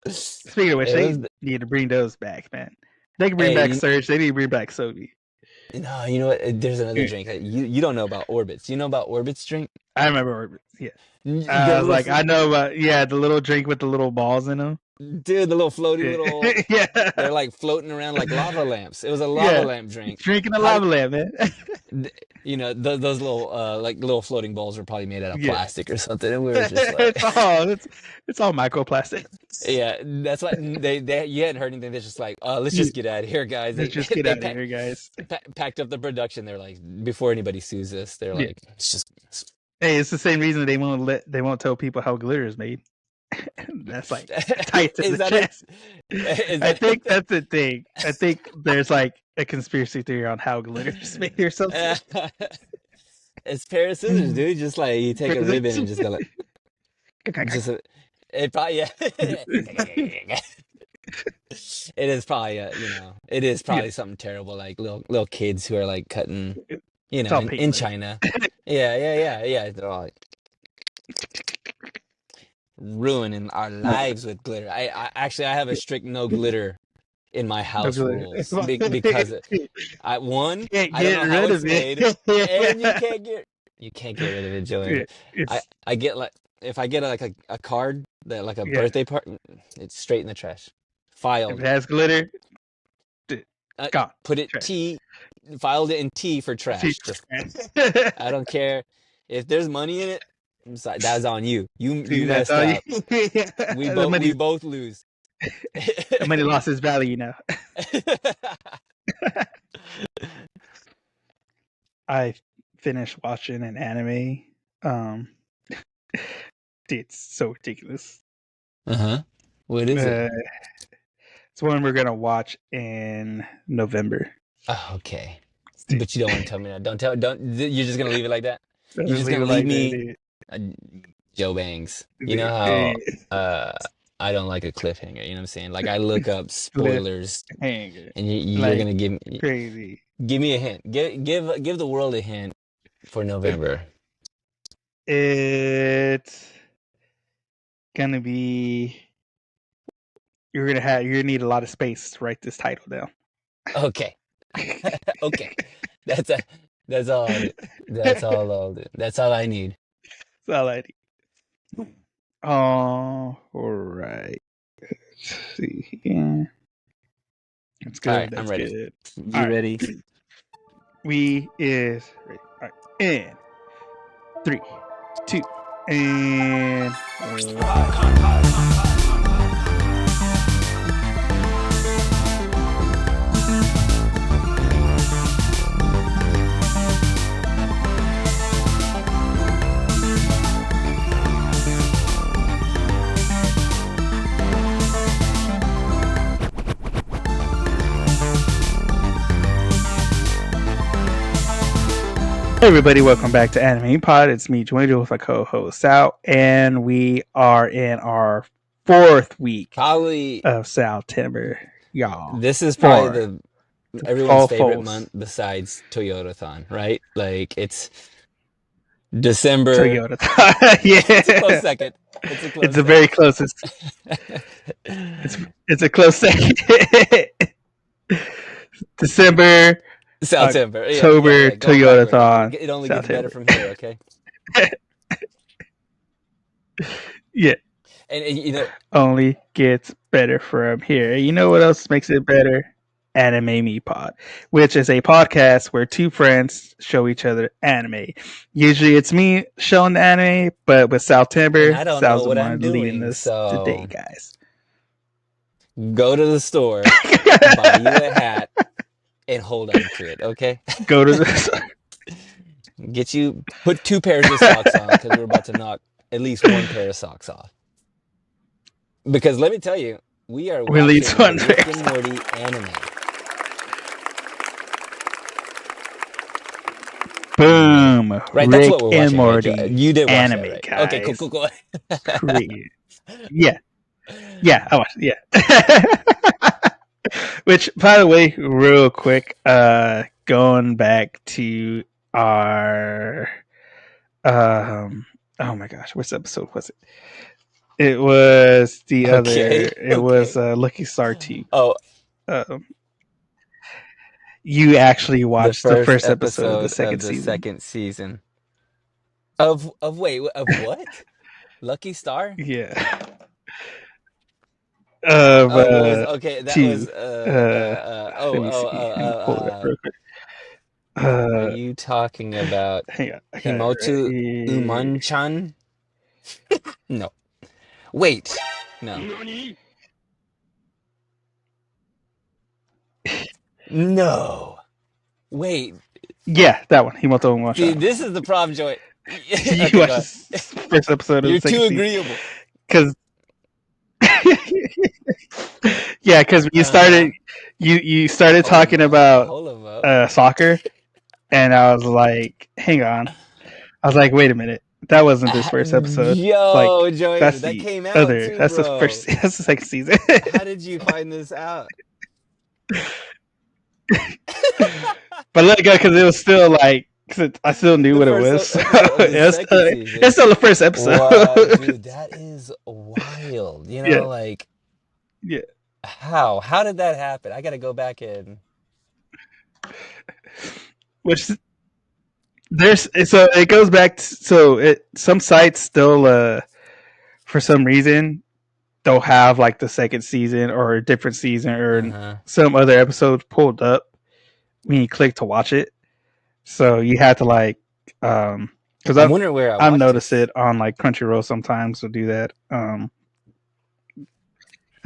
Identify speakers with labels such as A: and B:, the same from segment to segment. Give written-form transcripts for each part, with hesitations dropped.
A: Speaking of which,
B: It
A: they
B: was
A: need to bring those back, man. They can bring
B: hey,
A: back Surge. They need to bring back Sobe.
B: no, you know what? There's another drink. You don't know about Orbits. You know about Orbits drink?
A: I remember Orbit. Yeah.
B: The
A: I was
B: little
A: like, I know about the little drink with the little balls in them.
B: dude, the little floaty little.
A: Yeah.
B: They're like floating around like lava lamps. It was a lava
A: Yeah.
B: lamp drink.
A: Drinking a
B: How do
A: lava lamp, man.
B: you know those little like little floating balls were probably made out of
A: Yeah.
B: plastic or something, and we were just like,
A: it's all microplastics.
B: yeah, that's what they you hadn't heard anything. They're just like, let's
A: Yeah.
B: just get out of here, guys.
A: Let's
B: They
A: just get
B: they
A: out of here, guys.
B: packed up the production. They're like, before anybody sues us, they're
A: Yeah.
B: like, it's just
A: Hey, it's the same reason they won't tell people how glitter is made. That's like tight to
B: is
A: the
B: that it?
A: chest.
B: Is
A: I
B: that
A: think
B: it?
A: that's the thing. I think there's like a conspiracy theory on how glitter is made or something.
B: It's pair of scissors, dude. Just like you take a ribbon and just go like, just it probably yeah. It is probably it is
A: Yeah,
B: probably something terrible like little kids who are like cutting,
A: it's all
B: in
A: paint.
B: China. Yeah. They're all like ruining our lives with glitter. I actually I have a strict no glitter in my
A: No
B: house
A: glitter.
B: rules because one,
A: Can't
B: I don't
A: get
B: know how
A: rid
B: it's
A: of
B: made, and
A: it.
B: you can't get rid of it, Joey. I
A: It's
B: I get like if I get like a card that like a
A: yeah.
B: birthday party, it's straight in the trash,
A: If
B: filed.
A: it has glitter, gone.
B: Put it
A: Trash.
B: T, filed it in T for
A: See,
B: trash. Just
A: trash.
B: I don't care if there's money in it. I'm sorry, that's on you. You
A: See, that's
B: messed
A: all you.
B: up.
A: the
B: We
A: money,
B: both lose.
A: the money lost its value now. I finished watching an anime. Um, it's so ridiculous.
B: Uh-huh. What is it?
A: It's one we're gonna watch in November.
B: Oh, okay. But you don't want to tell me that. Don't tell. Don't. You're just gonna leave it like that. You're
A: Just
B: just
A: leave
B: gonna
A: it
B: leave
A: like that,
B: me,
A: dude.
B: uh, Joe Bangs. You know
A: Dude.
B: how I don't like a cliffhanger. You know what I'm saying? Like I look up spoilers,
A: Cliffhanger,
B: and you're
A: like
B: gonna
A: crazy.
B: give me a hint. Give the world a hint for November.
A: It's gonna be. You're gonna need a lot of space to write this title down.
B: Okay. Okay. That's a that's all I'll do. That's all I'll do. That's all I need.
A: That's all I need. Oh, all right. Let's see here. That's
B: All
A: good.
B: right, I'm
A: That's
B: ready.
A: good. All
B: You
A: right.
B: ready?
A: We is ready. All right. And 3, 2, and 1. Hey everybody, welcome back to Anime Pod. It's me, Joined with my co-host Sal, and we are in our 4th week
B: Probably
A: of September, y'all.
B: this is probably
A: For
B: the
A: the
B: everyone's
A: fall
B: favorite
A: falls
B: month besides Toyotathon, right? Like it's December.
A: Toyota.
B: It's a close
A: Yeah,
B: second. It's a
A: it's
B: close
A: a very
B: second.
A: close. It's a close second. December,
B: September.
A: October,
B: Yeah. Going backward.
A: Toyotathon,
B: It only gets better
A: September.
B: from here, okay?
A: Yeah,
B: And you know,
A: only gets better from here. You know what else makes it better? Anime Me Pod, which is a podcast where two friends show each other anime. Usually it's me showing the anime, but with
B: and
A: September,
B: I don't know
A: Sal's the
B: what I'm
A: one leading
B: doing,
A: this today,
B: so
A: guys.
B: go to the store, buy you a hat, and hold on to it, okay?
A: Go to the
B: Put 2 pairs of socks on because we're about to knock at least 1 pair of socks off. Because let me tell you, we are
A: release
B: watching
A: one.
B: the Rick and Morty anime.
A: Boom!
B: Right, that's what
A: Rick
B: we're
A: and
B: watching, right?
A: Morty
B: You did watch that,
A: anime,
B: right? Okay, cool,
A: guys.
B: cool, cool.
A: Great. Yeah, I watched. Yeah. Which, by the way, real quick, going back to our, oh my gosh, which episode was it? It was the other.
B: Okay,
A: It was
B: okay.
A: Lucky Star 2.
B: Oh,
A: Um, you actually
B: the
A: watched the
B: first
A: first episode of the
B: episode of
A: second
B: the
A: season.
B: second season of wait, of what? Lucky Star?
A: Yeah. Of
B: Oh, what was okay? That was
A: 2. Let me see. Let me pull it up real quick.
B: are
A: Uh,
B: you talking about
A: hang on. I got it right
B: Himoto
A: here.
B: Umanchan? No. Wait. No. No. Wait.
A: Yeah, that one. Himoto One
B: See,
A: Shot.
B: this is the problem, Joy.
A: You
B: Okay,
A: watched
B: go
A: the
B: ahead.
A: first episode of the
B: You're
A: second
B: too
A: season
B: agreeable.
A: because yeah, because you
B: Uh-huh.
A: started you started
B: Hold him
A: talking
B: up.
A: about
B: Hold him up.
A: soccer, and I was like, hang on. I was like, wait a minute, that wasn't this first episode. Like,
B: Yo, Joy,
A: that's
B: that
A: the
B: came out
A: other.
B: too,
A: That's the first.
B: bro.
A: That's the second season.
B: How did you find this out?
A: But let it go because it was still like, cause I still knew
B: The
A: what it
B: first
A: was. So
B: episode of the second
A: it's
B: season.
A: still the first episode.
B: What, dude, that is wild.
A: Yeah,
B: Like
A: yeah.
B: how? How did that happen? I gotta go back in.
A: Which there's so it goes back. So it some sites still for some reason they'll have like the second season or a different season or
B: Uh-huh.
A: some other episodes pulled up when you click to watch it. So you have to like because
B: I'm wondering where I
A: I've
B: watched
A: noticed
B: this.
A: it on like Crunchyroll sometimes will do that. I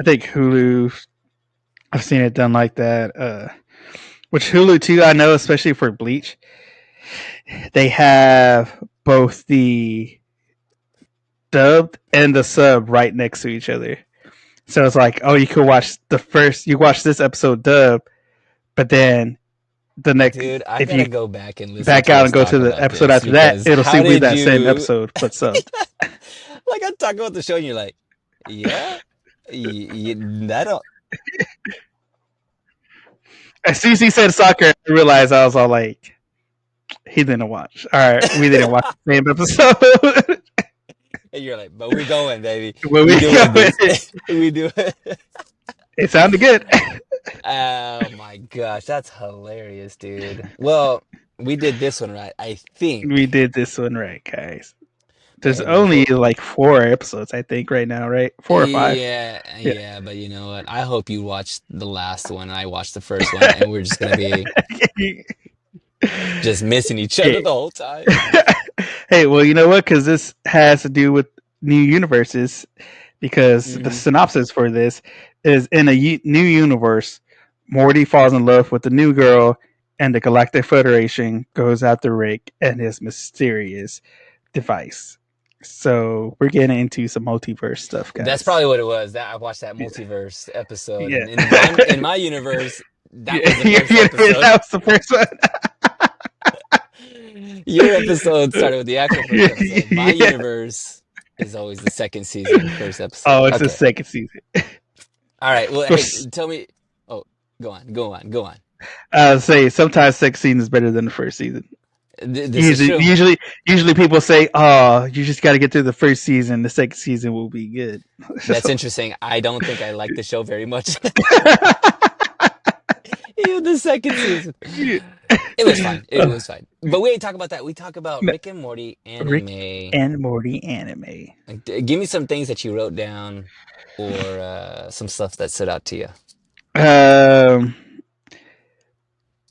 A: think Hulu, I've seen it done like that. Which Hulu too, I know, especially for Bleach, they have both the dubbed and the sub right next to each other. So it's like, oh, you could watch you watch this episode dub, but then the next,
B: Dude, I
A: if
B: gotta
A: you
B: go back and listen
A: back
B: to
A: out
B: us
A: and go
B: talk
A: to the
B: about
A: episode
B: this
A: after that,
B: because
A: it'll
B: how
A: still be
B: did
A: that same
B: you
A: episode but subbed.
B: like I'm talking about the show and you're like, yeah? That don't
A: As soon as he said soccer, I realized I was all like, he didn't watch. All right, we didn't watch the same episode.
B: and you're like, but we going, baby.
A: When
B: We
A: we go,
B: doing this. We do it.
A: it sounded good.
B: Oh my gosh, that's hilarious, dude. Well, we did this one right, I
A: We
B: think.
A: did this one right, guys. There's
B: And
A: only
B: before
A: like 4 episodes, I think, right now, right? 4 or 5.
B: yeah,
A: Yeah.
B: yeah, but you know what? I hope you watched the last one and I watched the first one and we're just gonna be just missing each other
A: hey.
B: the whole time.
A: Hey, well, you know what? Because this has to do with new universes. Because the
B: Hmm.
A: synopsis for this is in a new universe, Morty falls in love with a new girl, and the Galactic Federation goes after Rick and his mysterious device. So we're getting into some multiverse stuff,
B: That's
A: guys.
B: probably what it was. That I watched that
A: Yeah.
B: multiverse episode,
A: Yeah.
B: and in my universe, that was the first episode.
A: That was the first one.
B: Your episode started with the actual first episode. My
A: Yeah.
B: universe is always the second season, first episode.
A: Oh, it's the
B: Okay.
A: second season.
B: All right. Well, hey,
A: Which
B: tell me. Oh, go on.
A: say sometimes second season is better than the first season.
B: This is
A: Usually,
B: true.
A: usually, usually people say, "Oh, you just got to get through the first season. The second season will be good."
B: That's
A: So,
B: interesting. I don't think I like the show very much. Even the second season. It was fine. It was fine. But we ain't talk about that. We talk about Rick and Morty
A: Rick
B: anime.
A: and Morty anime.
B: Like, give me some things that you wrote down, or some stuff that stood out to you.
A: Um,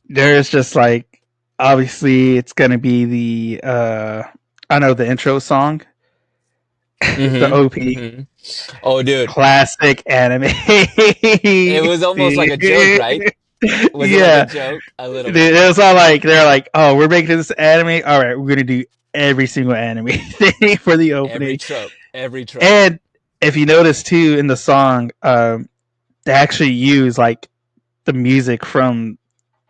A: there's just like obviously it's gonna be the I know the intro song, the
B: Mm-hmm.
A: OP,
B: Mm-hmm. Oh, dude,
A: classic anime.
B: it was almost like a joke, right? Was it like a
A: Yeah,
B: joke? A little
A: dude,
B: bit.
A: it was all like they're like, oh, we're making this anime. All right, we're gonna do every single anime thing for the
B: Every
A: opening.
B: trope. Every trope.
A: And if you notice too in the song, they actually use like the music from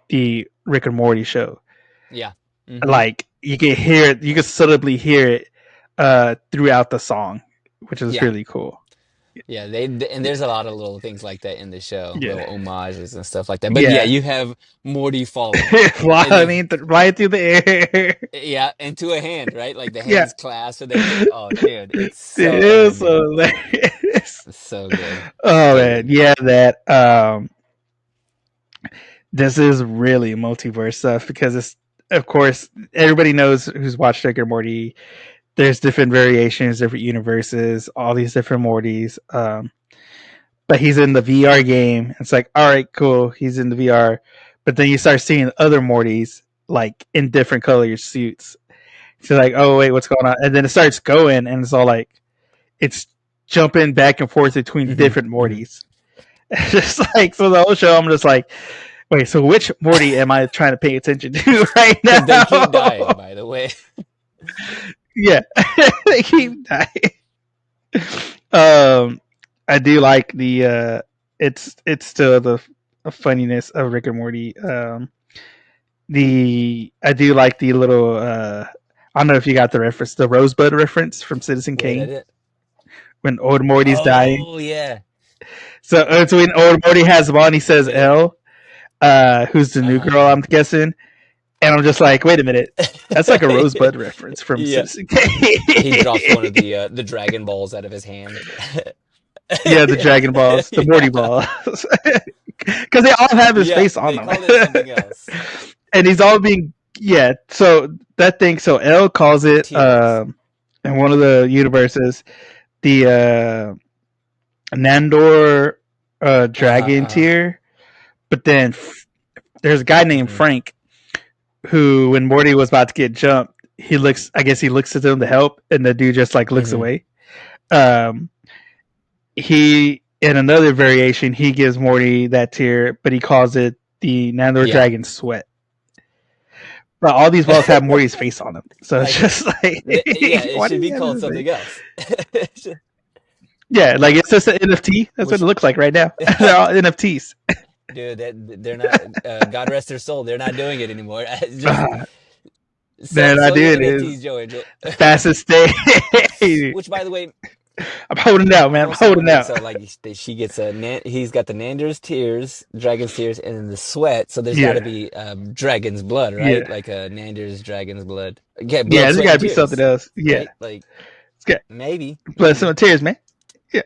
A: the Rick and Morty show.
B: Yeah. Mm-hmm.
A: Like you can hear it, you can subtly hear it throughout the song, which is
B: Yeah.
A: really cool.
B: Yeah, they and there's a lot of little things like that in the show,
A: Yeah,
B: little homages and stuff like that. But yeah,
A: yeah.
B: you have Morty falling, and then
A: Flying through the air.
B: yeah, into a hand, right? Like the
A: Yeah,
B: hands clasped and everything. Oh, dude, it's
A: it
B: so
A: is
B: animated.
A: hilarious.
B: It's so good,
A: Oh
B: so
A: man,
B: good.
A: yeah, that this is really multiverse stuff because it's, of course, everybody knows who's watched Rick and Morty. There's different variations, different universes, all these different Mortys. But he's in the VR game. It's like, all right, cool, he's in the VR. But then you start seeing other Mortys like in different color suits. So like, oh wait, what's going on? And then it starts going, and it's all like, it's jumping back and forth between
B: Hmm.
A: different
B: Hmm.
A: Mortys. It's just like, so the whole show, I'm just like, wait, so which Morty am I trying to pay attention to right
B: Because they keep dying,
A: now?
B: by the way.
A: Yeah, they keep dying. Um, I do like the it's still the funniness of Rick and Morty. The I do like the little I don't know if you got the reference, the Rosebud reference from Citizen
B: Wait, I
A: Kane
B: did.
A: when old Morty's dying.
B: Oh yeah.
A: So it's when old Morty has the ball and he says
B: The
A: L, who's the new girl,
B: uh-huh.
A: I'm guessing. And I'm just like, wait a minute, that's like a Rosebud reference from
B: Yeah.
A: Citizen
B: He drops one of
A: Kane.
B: the Dragon Balls out of his hand.
A: Yeah, the Dragon Balls, the Morty
B: Yeah.
A: balls, because they all have his
B: Yeah,
A: face on
B: they
A: them,
B: call it something else.
A: and he's all being, yeah. So that thing, so L calls it
B: Tears.
A: in one of the universes the Nandor
B: Uh-huh,
A: dragon
B: uh-huh.
A: tier, but then there's a guy named
B: Hmm.
A: Frank who, when Morty was about to get jumped, he looks. I guess he looks at them to help, and the dude just like looks
B: Hmm.
A: away. Um, he in another variation he gives Morty that tier, but he calls it the Nandor
B: Yeah.
A: dragon sweat. But all these balls have Morty's face on them, so it's
B: Like
A: just like,
B: yeah, it
A: why do
B: should be
A: you have
B: called
A: his face?
B: something else.
A: Yeah, like it's just an NFT. That's what it
B: Which
A: looks like right now. They're all NFTs.
B: dude, they're not God rest their soul, they're not doing it anymore. Just
A: They're not
B: sell your
A: doing it. It's
B: NFTs, Joe Angel.
A: the fastest day.
B: Which by the way,
A: I'm holding out,
B: I'm
A: man. I'm
B: also
A: holding
B: wondering.
A: out.
B: So, like, she gets a he's got the Nander's tears, dragon's tears, and then the sweat. So there's got to
A: Yeah,
B: be dragon's blood, right?
A: yeah,
B: Like a Nander's dragon's blood. Okay, blood,
A: yeah. There's
B: sweat,
A: got to
B: and
A: be something
B: tears,
A: else. Yeah,
B: right? Like
A: it's got
B: maybe,
A: blood, some
B: maybe.
A: tears, man. Yeah,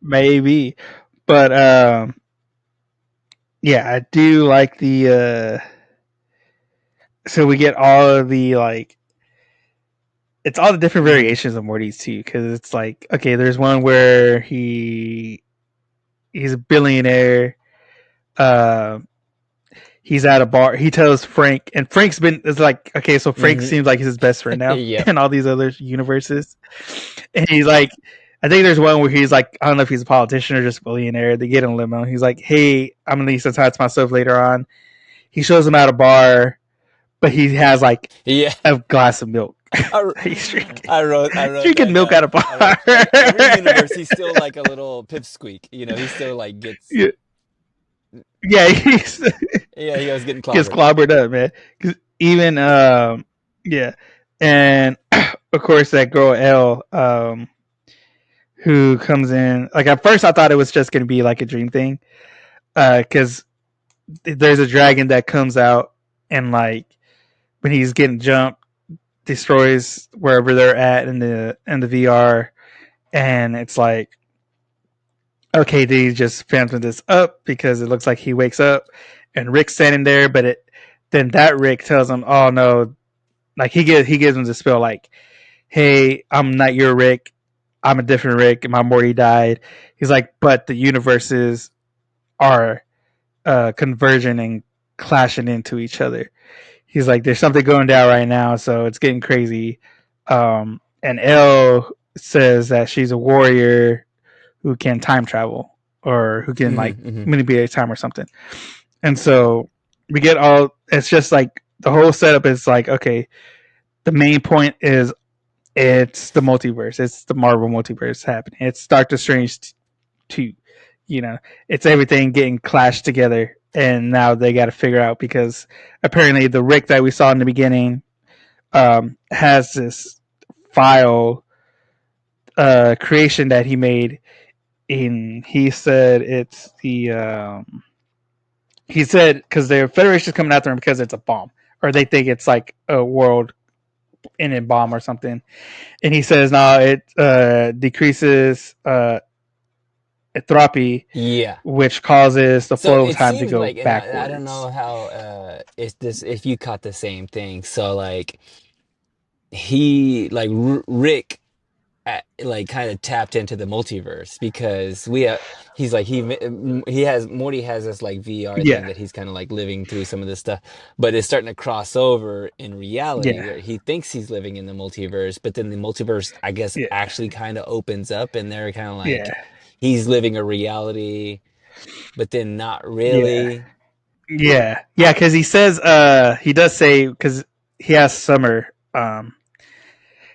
A: maybe. But yeah, I do like the. So we get all of the like. It's all the different
B: Hmm.
A: variations of Morty's too, because it's like, okay, there's one where he's a billionaire. Uh, he's at a bar. He tells Frank, and Frank's been, it's like, okay, so Frank
B: Hmm.
A: seems like his best friend now
B: Yep.
A: in all these other universes. And he's like, I think there's one where he's like, I don't know if he's a politician or just a billionaire. They get in a limo. He's like, hey, I'm gonna need some time to myself later on. He shows him at a bar, but he has like
B: Yeah.
A: a glass of milk.
B: I,
A: He's drinking,
B: I wrote
A: drinking
B: that
A: milk at
B: down.
A: a bar.
B: I wrote like every universe, he's still like a little pipsqueak. You know, he still like gets
A: Yeah, yeah,
B: yeah, he was getting
A: gets
B: clobbered.
A: clobbered up, man. 'Cause even yeah, and of course that girl L, who comes in. Like at first, I thought it was just gonna be like a dream thing, because there's a dragon that comes out and like when he's getting jumped, destroys wherever they're at in the VR, and it's like, okay, they just phantom this up because it looks like he wakes up and Rick's standing there, but it then that Rick tells him, oh no, like he gives him the spell like, hey, I'm not your Rick, I'm a different Rick, and my Morty died. He's like, but the universes are converging and clashing into each other. He's like, there's something going down right now, so it's getting crazy. And Elle says that she's a warrior who can time travel or who can
B: Hmm.
A: like
B: Hmm.
A: manipulate time or something. And so we get all. It's just like the whole setup is like, okay, the main point is it's the multiverse. It's the Marvel multiverse happening. It's Doctor Strange 2. You know, it's everything getting clashed together, and now they got to figure out because apparently the Rick that we saw in the beginning has this file creation that he made. In he said it's the he said because the Federation is coming after him because it's a bomb, or they think it's like a world ending bomb or something. And he says, no, it decreases entropy,
B: Yeah.
A: which causes the
B: So
A: flow of
B: it
A: time to
B: seems
A: go
B: like, and I don't
A: backwards.
B: know how if you caught the same thing. So like he like Rick like kind of tapped into the multiverse because he's like he has Morty has this like VR thing
A: Yeah,
B: that he's kind of like living through some of this stuff, but it's starting to cross over in reality
A: yeah,
B: where he thinks he's living in the multiverse, but then the multiverse I guess
A: yeah,
B: actually kind of opens up and they're kind of
A: yeah,
B: like he's living a reality, but then not
A: yeah,
B: really.
A: yeah. Because he says, he does say because he has Summer.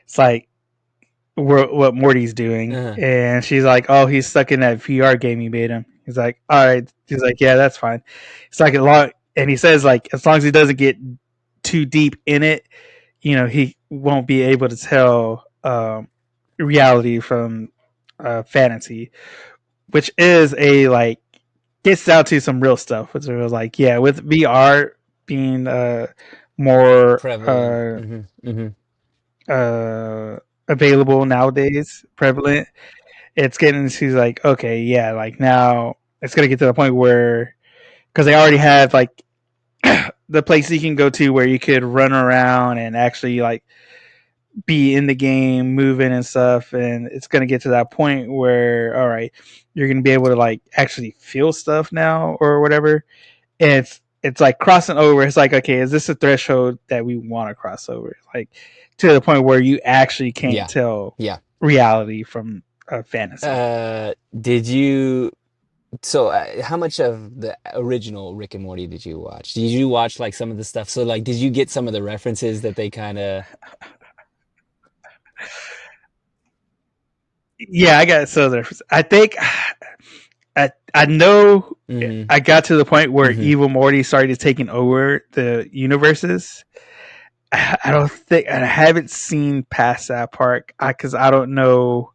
A: It's like what Morty's doing,
B: Uh,
A: and she's like, "Oh, he's stuck in that VR game you made him." He's like, "All right." He's like, "Yeah, that's fine." It's like a long, and he says like, as long as he doesn't get too deep in it, he won't be able to tell reality from fantasy, which is a like gets down to some real stuff. Which was like, yeah, with VR being more
B: Prevalent. Hmm.
A: uh, available nowadays, prevalent, it's getting to like, okay, yeah, like now it's gonna get to the point where because they already have like the place you can go to where you could run around and actually like be in the game, moving and stuff, and it's gonna get to that point where all right, you're gonna be able to like actually feel stuff now or whatever. And it's like crossing over. It's like, okay, is this a threshold that we want to cross over? Like to the point where you actually can't
B: Yeah.
A: tell
B: Yeah.
A: reality from fantasy.
B: Did you So, how much of the original Rick and Morty did you watch? Did you watch like some of the stuff? So, like, did you get some of the references that they kind of?
A: Yeah, I got so there. I think I know
B: Hmm.
A: I got to the point where
B: Hmm.
A: evil Morty started taking over the universes. I don't think I haven't seen past that part because I don't know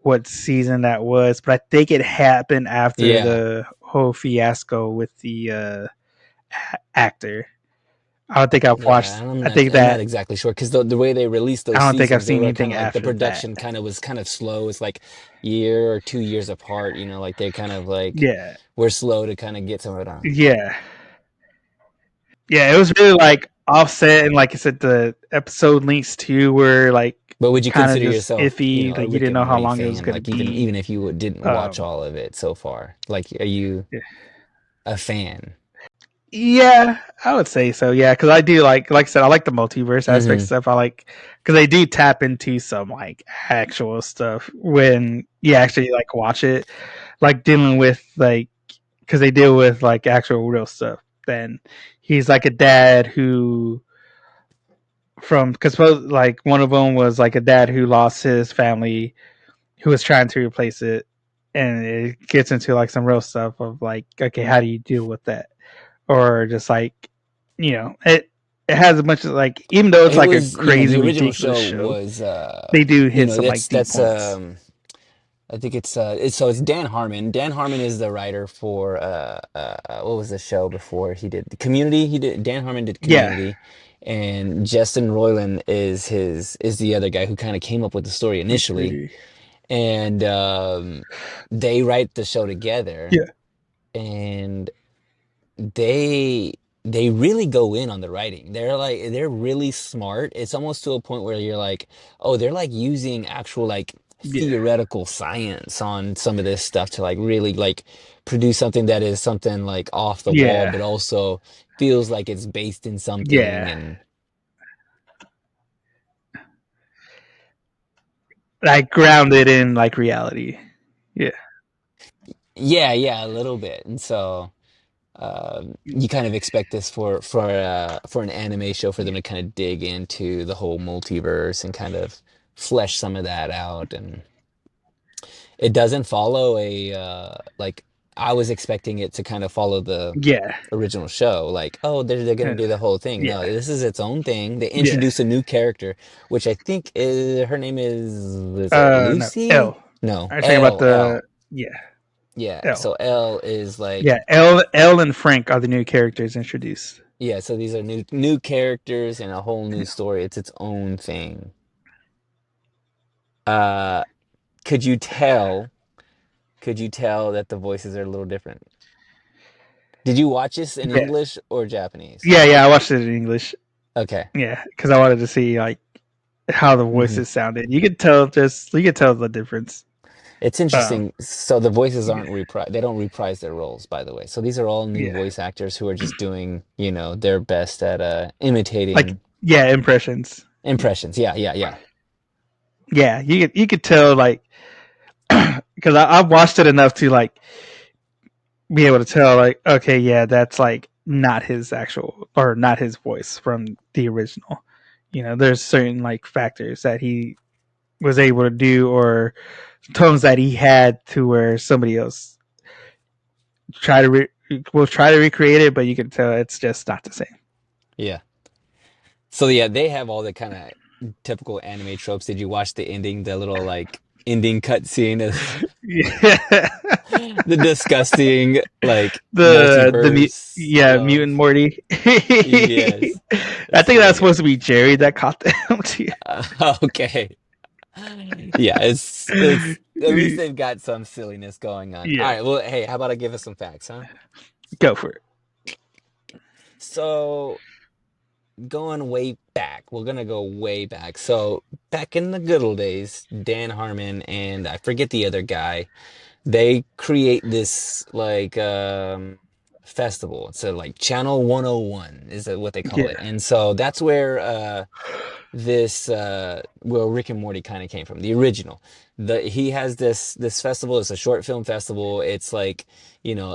A: what season that was, but I think it happened after
B: Yeah,
A: the whole fiasco with the actor. I don't think I've
B: yeah.
A: watched.
B: And I'm
A: I
B: not,
A: think
B: I'm not
A: that
B: exactly sure because the way they released
A: I
B: those
A: don't think I've
B: seasons, they
A: seen
B: were kind
A: anything
B: of like the
A: after that.
B: production kind of was kind of slow. It's like year or 2 years apart. Like they kind of like
A: Yeah,
B: were slow to kind of get some of it on.
A: yeah, yeah. It was really like offset, and like I said, the episode links too were like
B: But would you
A: kind of
B: consider
A: just
B: yourself,
A: iffy.
B: a
A: Like you
B: Rick
A: didn't
B: and
A: know how
B: Morty
A: long it was
B: fan?
A: going to
B: Like even
A: be.
B: if you didn't watch
A: Um,
B: all of it so far, like are you
A: yeah.
B: a fan?
A: Yeah, I would say so. Yeah, because I do like I said, I like the multiverse aspect
B: Hmm.
A: stuff. I like because they do tap into some like actual stuff when you actually like watch it, like dealing with like because they deal with like actual real stuff. Then he's like a dad who from because like one of them was like a dad who lost his family who was trying to replace it, and it gets into like some real stuff of like, okay, how do you deal with that? Or just like, it has a bunch of like, even though it's
B: It
A: like a
B: was,
A: crazy
B: the original
A: ridiculous
B: show
A: show,
B: was,
A: they do hit some like deep
B: that's,
A: points.
B: I think it's Dan Harmon. Dan Harmon is the writer for, what was the show before he did Community? Dan Harmon did
A: Yeah,
B: Community, and Justin Roiland is the other guy who kind of came up with the story initially,
A: agree.
B: and, they write the show together,
A: Yeah,
B: and they they really go in on the writing. They're really smart. It's almost to a point where you're like, oh, they're like using actual like
A: yeah,
B: theoretical science on some of this stuff to like really like produce something that is something like off the wall,
A: yeah,
B: but also feels like it's based in something.
A: yeah.
B: And
A: Like grounded in like reality. Yeah,
B: yeah, yeah, a little bit. And so you kind of expect this for an anime show for them to kind of dig into the whole multiverse and kind of flesh some of that out. And it doesn't follow a like I was expecting it to kind of follow the
A: Yeah,
B: original show. Like, oh, they're gonna
A: uh,
B: do the whole thing. No,
A: yeah,
B: this is its own thing. They
A: yeah.
B: introduce a new character, which I think her name is it
A: No,
B: Lucy?
A: L.
B: No,
A: I'm talking about
B: L.
A: the yeah
B: Yeah,
A: L.
B: so L is like
A: Yeah, L and Frank are the new characters introduced.
B: yeah, so these are new characters and a whole new story. It's its own thing. Uh, could you tell? Could you tell that the voices are a little different? Did you watch this in
A: Yeah,
B: English or Japanese?
A: yeah. I watched it in English.
B: Okay.
A: Yeah, because I wanted to see like how the
B: hmm
A: voices sounded. You could tell the difference.
B: It's
A: Um,
B: interesting. So the voices
A: yeah,
B: aren't reprise. They don't reprise their roles, by the way. So these are all new
A: yeah,
B: voice actors who are just doing, their best at
A: like
B: imitating
A: yeah, impressions.
B: impressions. Yeah, yeah, yeah.
A: Yeah, you could tell like because I've watched it enough to like be able to tell like okay, yeah, that's like not his actual or not his voice from the original. There's certain like factors that he was able to do or tones that he had to where somebody else try to will try to recreate it, but you can tell it's just not the same.
B: Yeah. So yeah, they have all the kind of typical anime tropes. Did you watch the ending, the little like ending cut scene of
A: Yeah.
B: the disgusting like
A: the
B: multiverse
A: yeah, mutant
B: of
A: Morty.
B: yes.
A: I
B: It's
A: think
B: really
A: that's
B: good.
A: supposed to be Jerry that caught them too.
B: Okay. Yeah, it's at least they've got some silliness going on. All
A: Yeah,
B: right, well, hey, how about I give us some facts, huh?
A: go for it.
B: So, going way back, we're gonna go way back. So, back in the good old days, Dan Harmon and I forget the other guy, they create this like festival. So like Channel 101 is what they call it.
A: Yeah,
B: And so that's where this well Rick and Morty kind of came from the original. He has this festival. It's a short film festival. It's like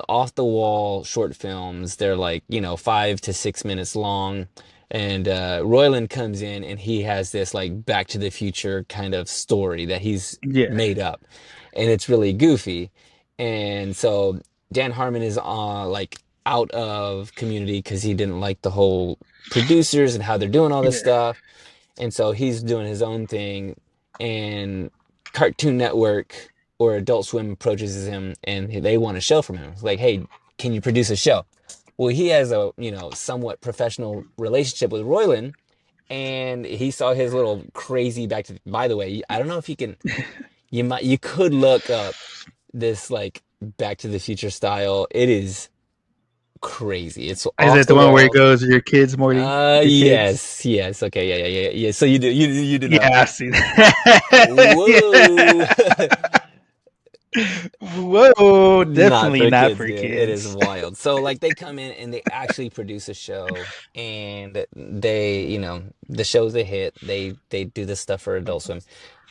B: off the wall short films. They're like 5 to 6 minutes long. And Royland comes in and he has this like Back to the Future kind of story that he's
A: yeah,
B: made up, and it's really goofy. And so Dan Harmon is like out of Community because he didn't like the whole producers and how they're doing all this
A: yeah,
B: stuff, and so he's doing his own thing. And Cartoon Network or Adult Swim approaches him and they want a show from him. It's like, hey, can you produce a show? Well, he has a somewhat professional relationship with Royland, and he saw his little crazy back to. By the way, I don't know if you can. You could look up this like Back to the Future style. It is crazy. It's
A: is
B: off
A: it
B: the
A: the one where he
B: wall.
A: goes, "Your kids, Morty, your kids"?
B: Yes, yes. Okay, yeah, yeah, yeah, yeah. So you do
A: Yeah,
B: know.
A: I see that.
B: Whoa.
A: Whoa,
B: Not
A: definitely
B: for
A: not
B: kids,
A: for
B: dude. It is
A: kids.
B: wild. So like they come in and they actually produce a show, and the show's a hit. They do this stuff for Adult Swim.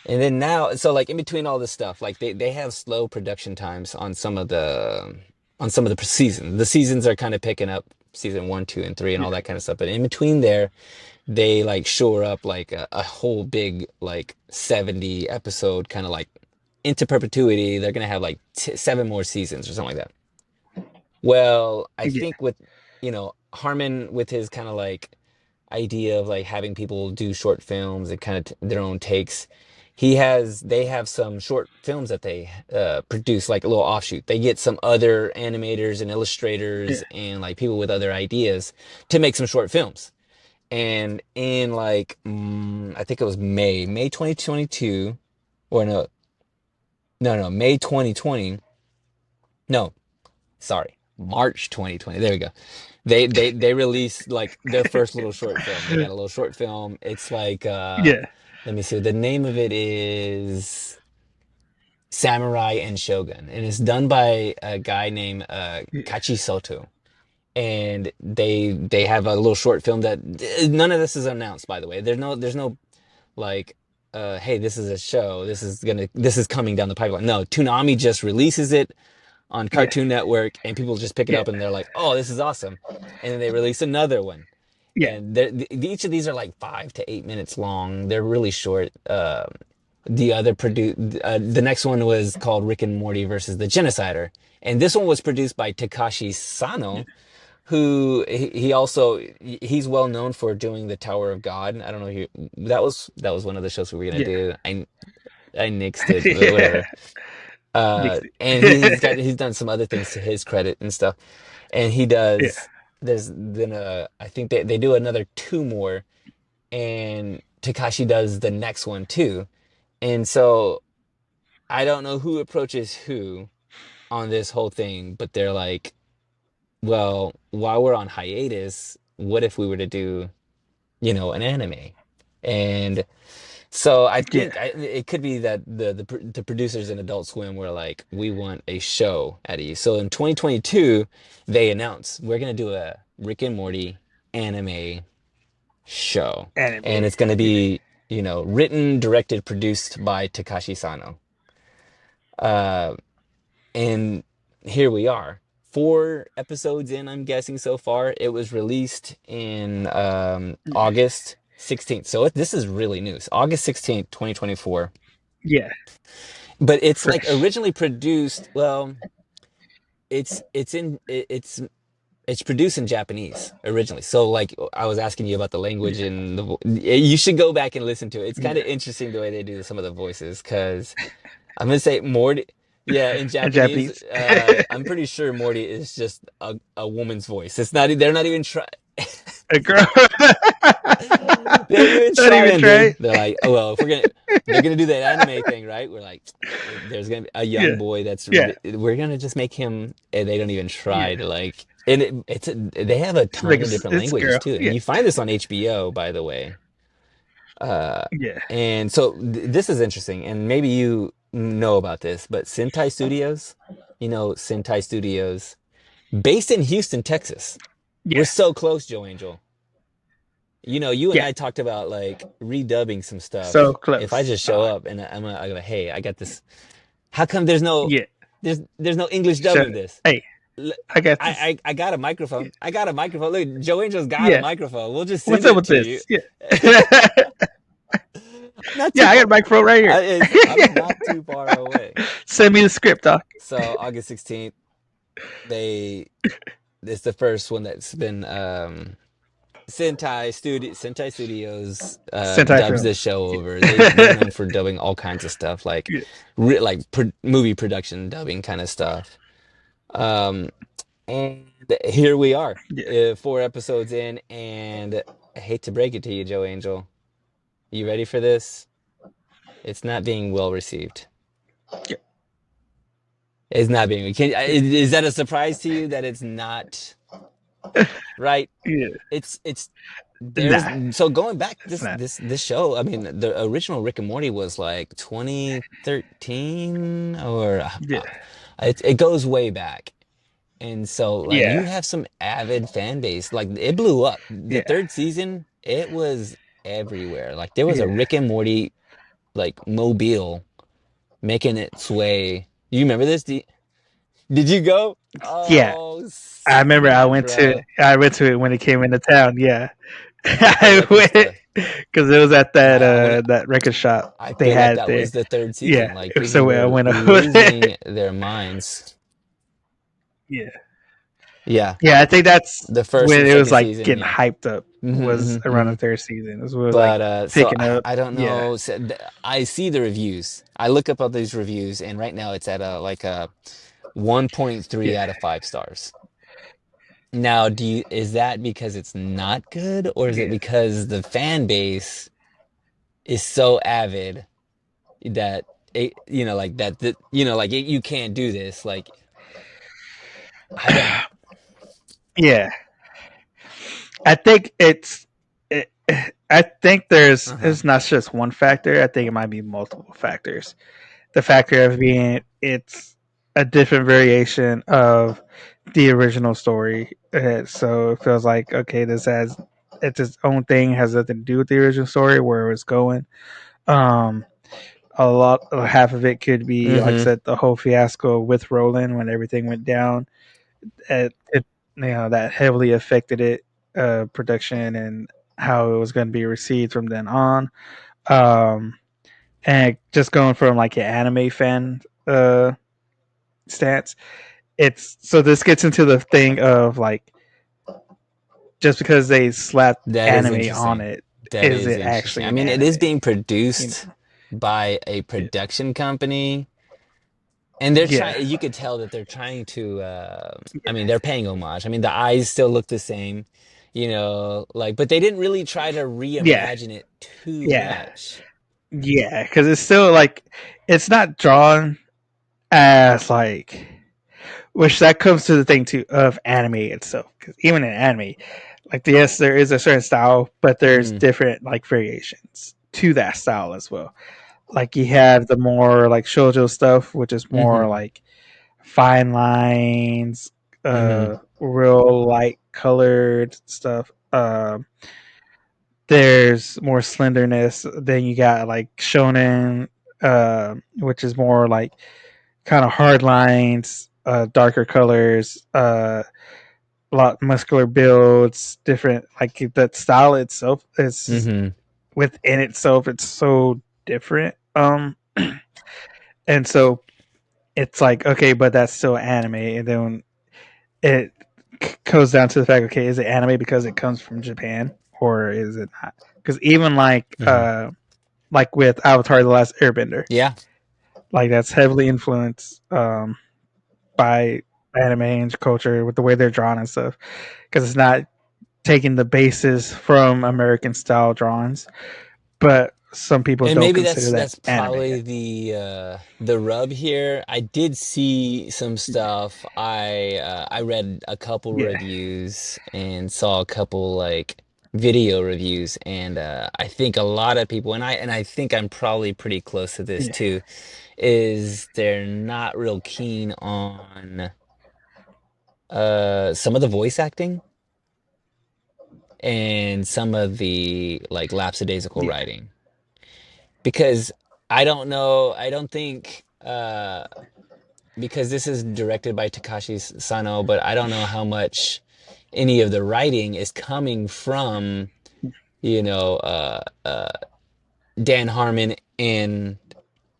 B: And then now, so like in between all this stuff, like they have slow production times on some of the seasons. The seasons are kind of picking up season 1, 2, and 3 and all that kind of stuff. But in between there, they like shore up like a whole big like 70 episode kind of like into perpetuity. They're gonna have like seven more seasons or something like that. Well, I
A: Yeah,
B: think with Harmon with his kind of like idea of like having people do short films and kind of their own takes. They have some short films that they produce like a little offshoot. They get some other animators and illustrators
A: yeah,
B: and like people with other ideas to make some short films. And in like I think it was May 2022, or no, May 2020. No, sorry, March 2020. There we go. They released like their first little short film. They got a little short film. It's like
A: yeah,
B: let me see. The name of it is Samurai and Shogun, and it's done by a guy named
A: yeah,
B: Kachi Soto. And they have a little short film that none of this is announced, by the way. There's no like hey, this is a show. This is coming down the pipeline. No, Toonami just releases it on
A: yeah,
B: Cartoon Network, and people just pick it
A: yeah,
B: up and they're like, "Oh, this is awesome!" And then they release another one,
A: yeah,
B: and each of these are like 5 to 8 minutes long. They're really short. the next one was called Rick and Morty versus the Genocider, and this one was produced by Takashi Sano, who he also he's well known for doing the Tower of God. I don't know if that was one of the shows we were gonna
A: Yeah.
B: do. I nixed it, but
A: Yeah.
B: whatever.
A: Nixie.
B: And he's done some other things to his credit and stuff. And he
A: Yeah.
B: does there's then I think they do another two more, and Takashi does the next one too. And so I don't know who approaches who on this whole thing, but they're like, well, while we're on hiatus, what if we were to do, an anime? And so I
A: Yeah.
B: think it could be that the producers in Adult Swim were like, we want a show out of you. So in 2022, they announced we're gonna do a Rick and Morty anime show, and
A: Anime.
B: it's gonna
A: Yeah.
B: be, written, directed, produced by Takashi Sano. Uh, and here we are. 4 episodes in, I'm guessing so far. It was released in August 16th. So this is really new. It's August 16th, 2024.
A: Yeah.
B: But it's like
A: Fresh.
B: originally produced, well, it's produced in Japanese originally. So like I was asking you about the language
A: Yeah.
B: and you should go back and listen to it. It's kind
A: Yeah.
B: of interesting the way they do some of the voices because I'm gonna say Morty. Yeah, in
A: And
B: Japanese,
A: Japanese.
B: I'm pretty sure Morty is just a woman's voice. It's not. They're not even trying.
A: A girl.
B: They ain't even
A: Not even
B: trying,
A: try.
B: dude. They're like, oh well, if they're gonna do that anime thing, right? We're like, there's gonna be a young
A: Yeah.
B: boy
A: Yeah.
B: we're gonna just make him, and they don't even try
A: Yeah.
B: to like. And they have a ton of different
A: It's a
B: languages
A: girl.
B: too, and
A: Yeah.
B: you find this on HBO, by the way. Uh,
A: Yeah.
B: and so this is interesting, and maybe you know about this, but Sentai Studios, Sentai Studios, based in Houston, Texas. We're
A: Yeah.
B: so close, Joe Angel. You and
A: Yeah.
B: I talked about like redubbing some
A: So
B: stuff. If I
A: close.
B: just show up and I go, hey, I got this. How come there's no
A: Yeah.
B: there's no English
A: So,
B: dubbing this?
A: hey,
B: L-
A: I got
B: I,
A: this.
B: I got a microphone. I got a microphone. Look, Joe Angel's got a
A: Yeah.
B: microphone. We'll just
A: What's
B: send
A: up
B: it
A: with
B: to you.
A: this? Yeah.
B: Not too
A: Yeah, I got
B: far.
A: a microphone right here.
B: I'm not too far away.
A: Send me the script, doc.
B: So August 16th, they it's the first one that's been Sentai Studios
A: Sentai
B: dubs
A: film.
B: this show over. They're
A: Yeah.
B: known for dubbing all kinds of stuff, like
A: Yeah.
B: movie production dubbing kind of stuff. Um, and here we are,
A: Yeah.
B: 4 episodes in, and I hate to break it to you, Joe Angel. You ready for this? It's not being well received. It's not being. Is that a surprise to you that it's not right?
A: Yeah.
B: It's there's
A: Nah,
B: so going back
A: it's not.
B: this show. I mean, the original Rick and Morty was like 2013 or
A: Yeah.
B: it goes way back. And so like you
A: Yeah.
B: have some avid fan base. Like it blew up. The
A: Yeah.
B: third season, it was everywhere. Like there was a
A: Yeah.
B: Rick and Morty like mobile making its way. You remember this? Did you go?
A: Yeah.
B: Oh,
A: I remember
B: sweet, bro.
A: I went to it when it came into town. Yeah.
B: The
A: I
B: record
A: went
B: stuff.
A: because it was at that
B: I want
A: that record shop
B: I
A: they
B: feel like
A: had
B: that
A: there.
B: was the third
A: Yeah.
B: season. Like people
A: So I
B: were
A: went over there.
B: losing their minds.
A: Yeah.
B: Yeah,
A: Yeah, I think that's
B: the first
A: when
B: and
A: it was
B: second
A: like
B: season.
A: getting
B: Yeah.
A: hyped up.
B: hmm
A: Was
B: hmm
A: around
B: hmm
A: the third season. It was when it was like
B: But so
A: picking up.
B: I don't
A: Yeah.
B: know. So I see the reviews. I look up all these reviews, and right now it's at a 1.3
A: Yeah.
B: out of 5 stars. Now, is that because it's not good, or is it
A: Yeah.
B: because the fan base is so avid that like like you can't do this? Like I don't.
A: Yeah. I think it, I think
B: Uh-huh.
A: it's not just one factor. I think it might be multiple factors. The factor of being it's a different variation of the original story. So it feels like okay, it's its own thing, has nothing to do with the original story where it was going. Um, half of it could be like I
B: Mm-hmm.
A: said, the whole fiasco with Roland when everything went down. It that heavily affected it, production and how it was going to be received from then on. Um, And just going from like an anime fan stance, it's so this gets into the thing of like just because they slapped
B: That is
A: anime on
B: interesting.
A: it,
B: That
A: is
B: is
A: it
B: interesting.
A: actually
B: I
A: an
B: mean, it is
A: anime?
B: being
A: You
B: produced
A: know?
B: by a production company, and they're
A: Yeah,
B: trying. You could tell that they're trying to. I mean, they're paying homage. I mean, the eyes still look the same, like, but they didn't really try to
A: yeah,
B: reimagine it too
A: yeah,
B: much.
A: yeah. Because it's still like it's not drawn as like, which that comes to the thing too of anime itself. Because even in anime, like yes, there is a certain style, but there's
B: Hmm.
A: different like variations to that style as well. Like you have the more like shoujo stuff, which is
B: Hmm.
A: more like fine lines,
B: Hmm.
A: real light colored stuff. There's more slenderness. Then you got like shonen, which is more like kind of hard lines, darker colors, a lot muscular builds, different. Like the style itself is
B: Hmm.
A: within itself. It's so different. And so it's like okay, but that's still anime. And then it goes down to the fact, okay, is it anime because it comes from Japan or is it not? Because even
B: Hmm.
A: like with Avatar: The Last Airbender,
B: Yeah.
A: like that's heavily influenced by anime and culture with the way they're drawn and stuff. Because it's not taking the basis from American style drawings, but some people
B: And
A: don't
B: maybe
A: consider
B: that's
A: that
B: that's
A: anime.
B: probably the rub here. I did see some stuff. I read a couple
A: Yeah,
B: reviews and saw a couple like video reviews, and I think a lot of people, and I think I'm probably pretty close to this
A: yeah,
B: too, is they're not real keen on some of the voice acting and some of the like lapsadaisical
A: yeah,
B: writing. Because I don't know, I don't think because this is directed by Takashi Sano, but I don't know how much any of the writing is coming from, you know, Dan Harmon and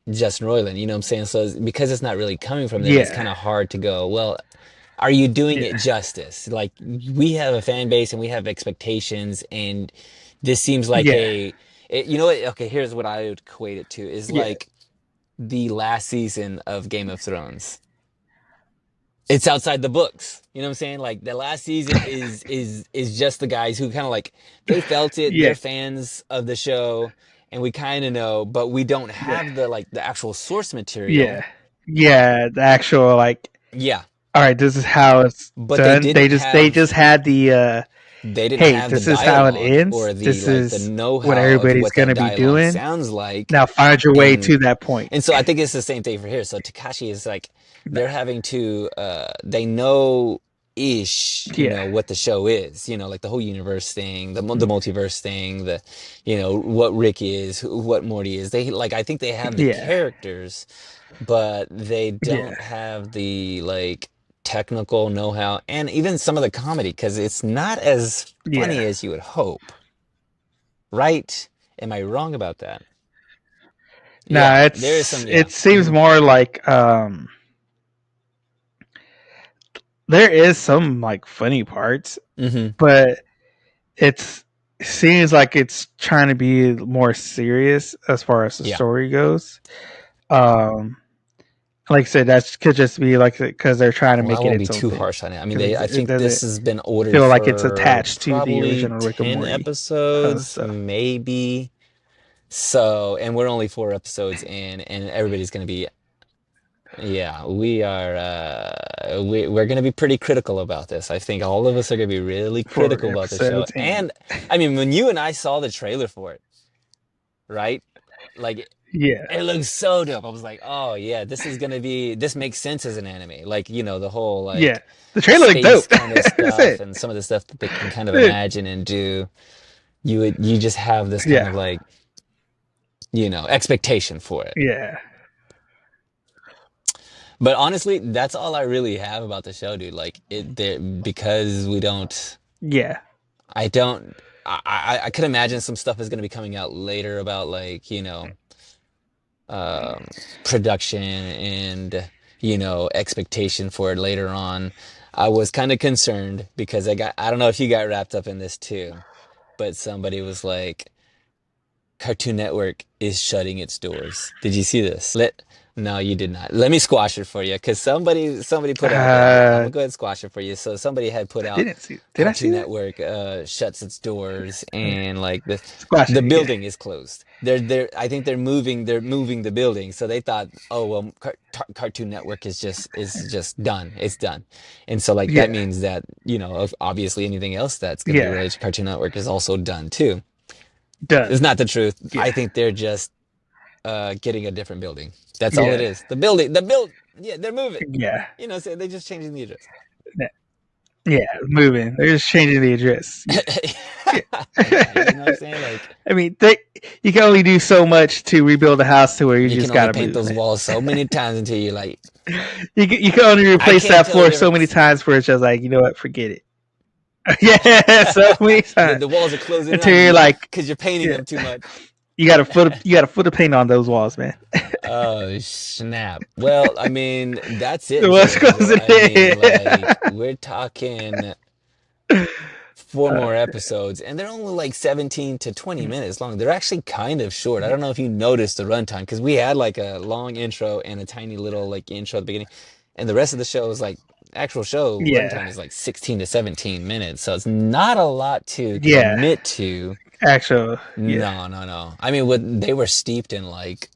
B: Justin Roiland, you know what I'm saying? So because it's not really coming from them, it's
A: yeah,
B: kind of hard to go, well, are you doing it
A: yeah,
B: justice? Like we have a fan base and we have expectations, and this seems like
A: yeah,
B: you know what? Okay, here's what I would equate it to is
A: yeah,
B: like the last season of Game of Thrones. It's outside the books. You know what I'm saying? Like the last season is just the guys who kind of like they felt it.
A: yeah,
B: They're fans of the show, and we kind of know, but we don't
A: yeah,
B: have the like the actual source material.
A: yeah, yeah. The actual like,
B: Yeah,
A: all right, this is how it's
B: but
A: done. They just had the
B: they didn't
A: hey,
B: have the
A: this is how it
B: dialogue
A: ends.
B: or the
A: This
B: like the
A: is what
B: know-how of
A: everybody's
B: what that
A: gonna be
B: dialogue
A: doing.
B: sounds like.
A: Now find your way
B: And
A: to that point.
B: and so I think it's the same thing for here. So Takashi is like they're having to they know ish,
A: Yeah,
B: what the show is, like the whole universe thing, the multiverse thing, the what Rick is, what Morty is. They like I think they have the
A: yeah,
B: characters, but they
A: yeah,
B: don't have the like technical know-how and even some of the comedy because it's not as
A: yeah.
B: funny as you would hope, right? Am I wrong about that?
A: Nah,
B: Yeah, there is
A: it's
B: some, yeah.
A: it seems
B: Hmm.
A: more like there is some like funny parts,
B: Hmm.
A: but it's it seems like it's trying to be more serious as far as the
B: Yeah.
A: story goes. Um, like I said, that could just be like because they're trying to
B: Well, I
A: make it
B: won't be
A: its own
B: too
A: thing
B: harsh on it. I mean,
A: because
B: I
A: it
B: think this
A: doesn't
B: has been ordered
A: feel like it's
B: for
A: attached to the
B: probably
A: original Rick and
B: 10
A: Morty
B: episodes,
A: stuff.
B: maybe. So, and we're only 4 episodes in, and everybody's going to be, yeah, we're going to be pretty critical about this. I think all of us are going to be really
A: For
B: critical about the show.
A: episodes in.
B: And I mean, when you and I saw the trailer for it, right? Like
A: Yeah,
B: it looks so dope. I was like, oh yeah, this makes sense as an anime. Like, the whole
A: yeah.
B: like
A: The trailer looked
B: space
A: dope.
B: kind of
A: That's
B: stuff
A: it.
B: and some of the stuff that they can kind of
A: It-
B: imagine and do. You just have this kind
A: Yeah,
B: of like, expectation for it.
A: yeah,
B: But honestly, that's all I really have about the show, dude. Like because we don't
A: yeah,
B: I don't I could imagine some stuff is going to be coming out later about like, um, production and expectation for it later on. I was kind of concerned because I don't know if you got wrapped up in this too, but somebody was like, Cartoon Network is shutting its doors. Did you see this? No, you did not. Let me squash it for you because somebody put out there. I'm
A: Uh,
B: gonna go ahead and squash it for you. So somebody had put
A: I
B: out
A: didn't see. Did I see
B: Cartoon
A: that?
B: Network shuts its doors
A: Okay.
B: and like
A: Squash
B: the
A: it. Yeah.
B: building is closed. I think they're moving the building. So they thought, oh well, Cartoon Network is just done. It's done. And so like that
A: Yeah.
B: means that obviously anything else that's going to be
A: Yeah.
B: related to Cartoon Network is also done too. It's
A: Done.
B: not the truth.
A: Yeah.
B: I think they're just getting a different building. That's all it
A: Yeah.
B: is. The build. Yeah, they're moving.
A: Yeah.
B: So they're just changing the address.
A: Yeah. Moving. They're just changing the address. Yeah. Yeah.
B: Yeah, you know what I'm saying? Like
A: I mean, you can only do so much to rebuild a house to where you
B: you can
A: just
B: only
A: gotta
B: paint
A: move,
B: those
A: man.
B: walls so many times until you're like,
A: You can only
B: I
A: replace
B: can't
A: that
B: tell the
A: floor so many
B: difference.
A: times where it's just like, you know what, forget it. Yeah, so many
B: the,
A: times
B: the walls are closing in
A: until
B: on
A: you're
B: you
A: like,
B: because you're painting
A: yeah,
B: them too much.
A: you got to put a paint on those walls, man.
B: Oh, snap. Well, I mean, that's it,
A: What's
B: Jojo.
A: closing
B: I mean,
A: in?
B: like, we're talking four
A: uh,
B: more episodes, and they're only like 17 to 20 minutes long. They're actually kind of short. I don't know if you noticed the runtime because we had like a long intro and a tiny little like intro at the beginning, and the rest of the show is like actual show
A: yeah,
B: runtime is like 16 to 17 minutes. So it's not a lot to
A: yeah,
B: commit to.
A: actual, yeah,
B: No, no, no. I mean, what they were steeped in like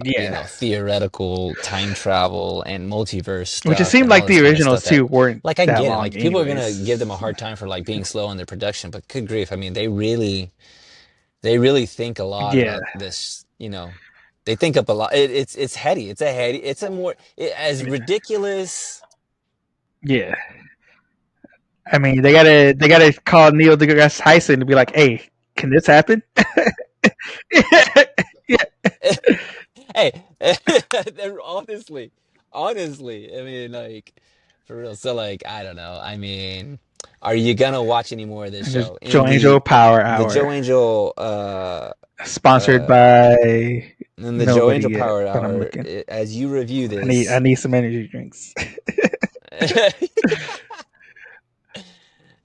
A: yeah.
B: theoretical time travel and multiverse
A: Which it
B: stuff
A: seemed
B: and all
A: like
B: this
A: the
B: kind of
A: originals
B: stuff that
A: too weren't
B: like I
A: that
B: get it.
A: long,
B: Like people are gonna give them a
A: anyways.
B: hard time for like being slow on their production, but good grief, I mean, they really think a lot
A: Yeah,
B: about this, They think up a lot. It's heady. It's a heady. It's a more as ridiculous.
A: yeah. I mean, they gotta call Neil deGrasse Tyson to be like, "Hey, can this happen?" Yeah,
B: Hey, they're honestly, I mean, like, for real. So, like, I don't know. I mean, are you gonna watch any more of this
A: and there's
B: show?
A: Joe
B: In
A: Angel
B: the
A: Power
B: the Joe
A: Hour,
B: Angel,
A: sponsored
B: uh,
A: by
B: in the Joe
A: nobody
B: Angel
A: yet,
B: Power
A: but I'm
B: Hour,
A: looking.
B: as you review
A: I
B: this,
A: need some energy drinks.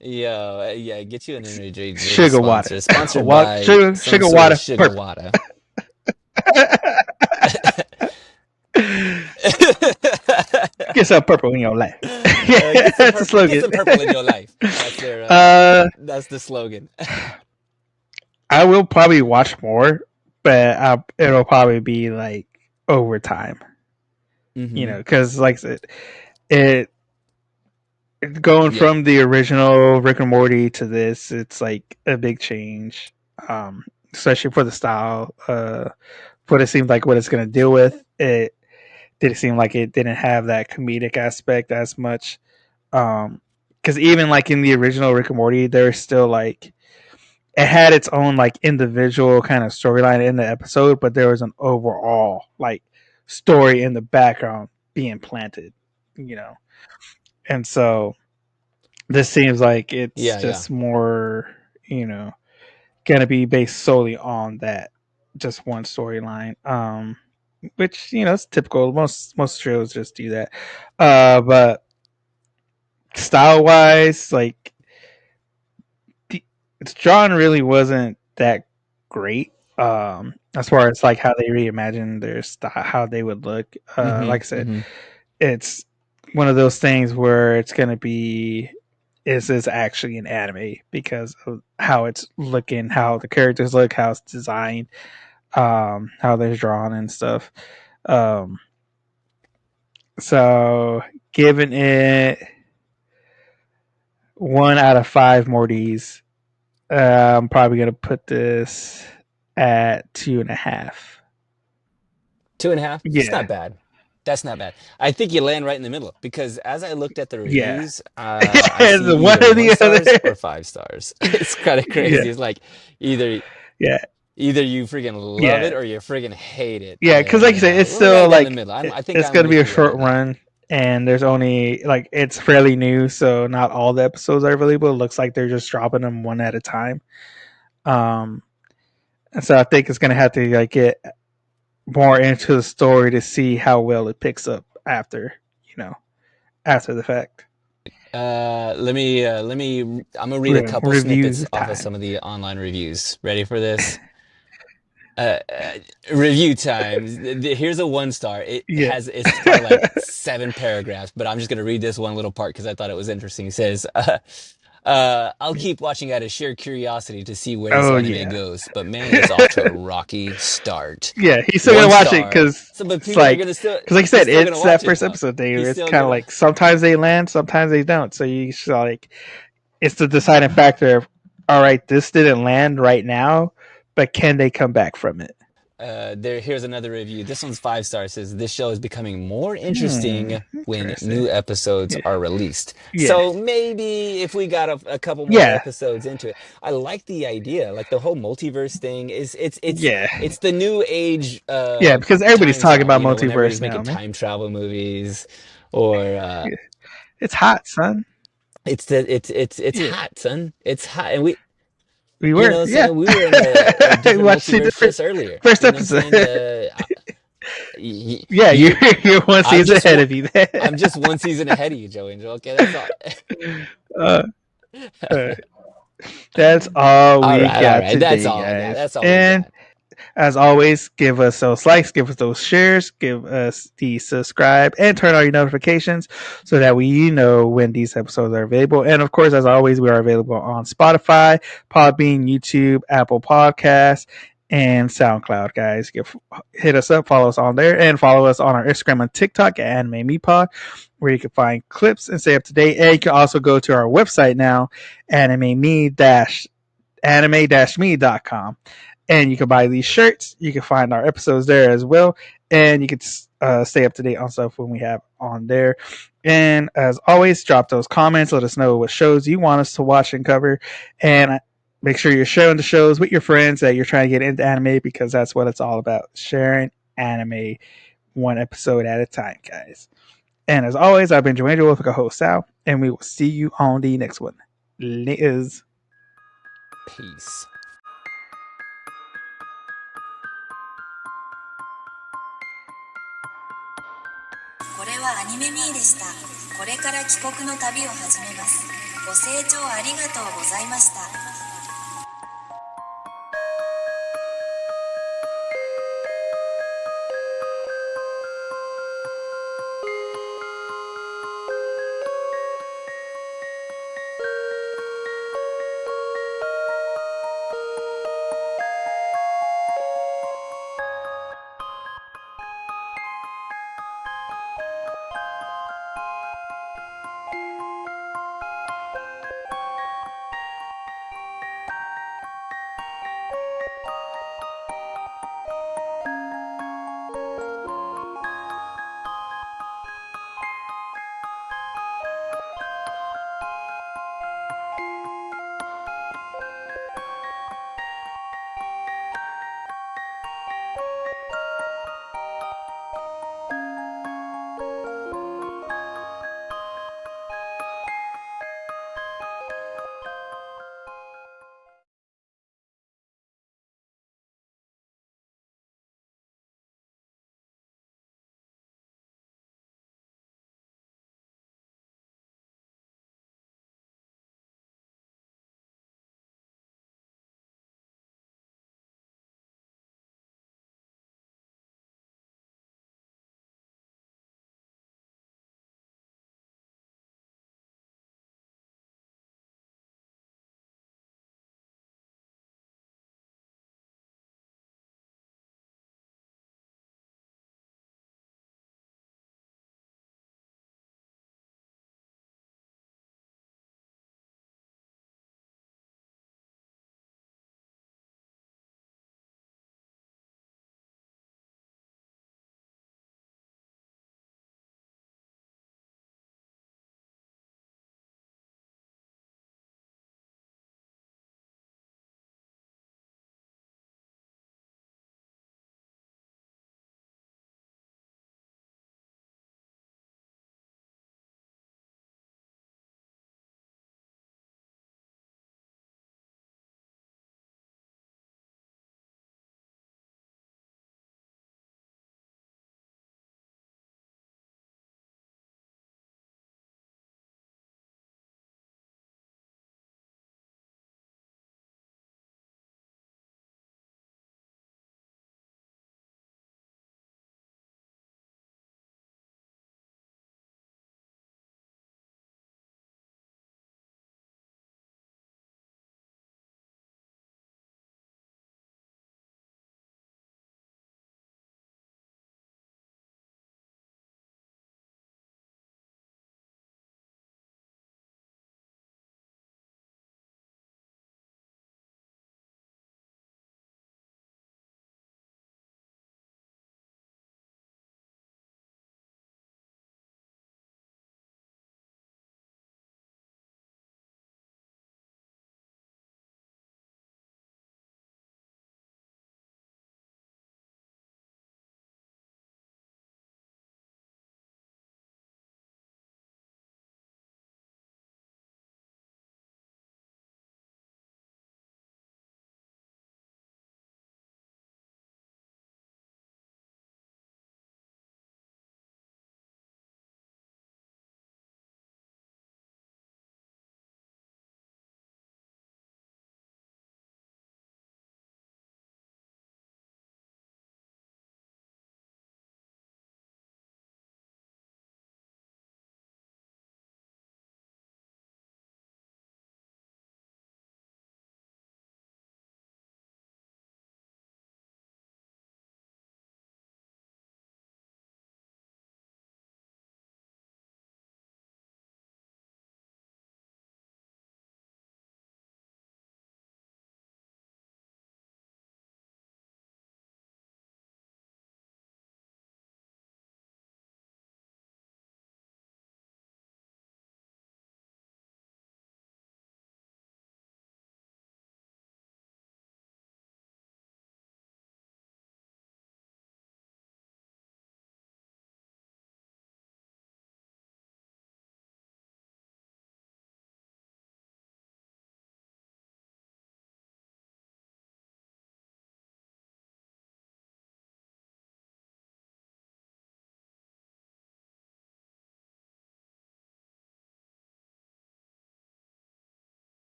B: yeah, get you an energy drink
A: Sugar water,
B: sponsor, sponsored by some
A: sugar
B: sort of
A: water,
B: sugar
A: purple.
B: water.
A: Get some purple in your life. Yeah,
B: Get some
A: that's the
B: purple. Get
A: slogan.
B: some purple in your life. That's their.
A: uh,
B: That's the slogan.
A: I will probably watch more, but it'll probably be like overtime. You
B: Hmm.
A: know, because like I said, it going
B: Yeah.
A: from the original Rick and Morty to this, it's like a big change, especially for the style. What it seems like what it's going to deal with. It didn't seem like it didn't have that comedic aspect as much. Because even like in the original Rick and Morty, there's still like it had its own like individual kind of storyline in the episode, but there was an overall like story in the background being planted, you know. And so this seems like it's
B: Yeah. Yeah.
A: just more, you know, gonna be based solely on that just one storyline. Which, you know, it's typical. Most shows just do that. But style wise, like its drawing really wasn't that great. As far as like how they reimagined their style, how they would look.
B: Hmm.
A: Like I said,
B: Hmm.
A: it's one of those things where it's gonna be is this actually an anime because of how it's looking, how the characters look, how it's designed, how they're drawn and stuff. Um, so giving it 1 out of 5 Mortys, I'm probably gonna put this at 2.5.
B: 2.5. It's
A: Yeah,
B: not bad. That's not bad. I think you land right in the middle because as I looked at the
A: yeah.
B: reviews, I see
A: The one
B: either
A: or
B: one
A: the
B: stars
A: other.
B: or 5 stars. It's kind of
A: Yeah,
B: crazy. It's like either
A: yeah,
B: either you freaking love
A: yeah,
B: it or you freaking hate it.
A: yeah. Because like
B: And
A: you said, it's
B: we're
A: still
B: right down the
A: like
B: middle. I think
A: it's
B: I'm
A: gonna be
B: with
A: a
B: you right
A: short
B: now.
A: run, and there's only like it's fairly new, so not all the episodes are available. It looks like they're just dropping them one at a time. Um, and so I think it's gonna have to like get more into the story to see how well it picks up you know, after the fact.
B: I'm gonna read a couple snippets
A: Reviews
B: off of
A: time.
B: some of the online reviews. Ready for this? Uh, uh, Review time. Here's a one star.
A: Yeah.
B: It's probably like 7 paragraphs, but I'm just gonna read this one little part because I thought it was interesting. It says, I'll keep watching out of sheer curiosity to see where this
A: Oh
B: anime
A: yeah.
B: goes, but man, it's off to a rocky start.
A: Yeah, he's still gonna
B: One
A: watch it
B: star.
A: because
B: So, but
A: it's
B: people are
A: like,
B: gonna still,
A: because like I
B: he's
A: said,
B: still gonna
A: it's
B: watch
A: that
B: it
A: first
B: though.
A: episode, David.
B: He's
A: It's
B: still
A: kind of
B: gonna.
A: like sometimes they land, sometimes they don't. So you just like, it's the deciding factor of, all right, this didn't land right now, but can they come back from it?
B: Here's another review. This one's 5 stars. Says this show is becoming more
A: Hmm,
B: interesting when
A: interesting.
B: new episodes
A: Yeah,
B: are released.
A: yeah,
B: So maybe if we got a couple more
A: yeah,
B: episodes into it, I like the idea. Like the whole multiverse thing is
A: yeah,
B: it's the new age
A: yeah. Because everybody's
B: time
A: talking
B: travel.
A: about
B: You know, when everybody's
A: multiverse now,
B: making
A: man.
B: time travel movies, or
A: Yeah. It's hot, son.
B: it's
A: Yeah,
B: hot, son. It's hot, and we
A: we
B: you
A: were.
B: know what I'm
A: Yeah,
B: saying we were in a
A: we
B: different
A: watched the
B: multiverse
A: different
B: just earlier.
A: first
B: You know what I'm
A: episode.
B: saying?
A: Yeah,
B: You
A: you're one
B: I'm
A: season
B: just
A: ahead
B: one
A: of me there.
B: I'm just one season ahead of you, Joe Angel. Okay, that's all.
A: uh, uh, that's all we
B: All
A: got
B: right. That's
A: today,
B: all I got.
A: guys.
B: That's all we
A: And
B: got.
A: as always, give us those likes, give us those shares, give us the subscribe, and turn on your notifications so that we know when these episodes are available. And of course, as always, we are available on Spotify, Podbean, YouTube, Apple Podcasts, and SoundCloud, guys. Hit us up, follow us on there, and follow us on our Instagram and TikTok at Anime Me Pod, where you can find clips and stay up to date. And you can also go to our website now, anime-me.com, and you can buy these shirts. You can find our episodes there as well, and you can stay up to date on stuff when we have on there. And as always, drop those comments. Let us know what shows you want us to watch and cover, and make sure you're sharing the shows with your friends that you're trying to get into anime, because that's what it's all about: sharing anime one episode at a time, guys. And as always, I've been Joanne with co-host Sal, and we will see you on the next one. Liz.
B: Peace.
C: これはアニメミーでした。これから帰国の旅を始めます。ご清聴ありがとうございました。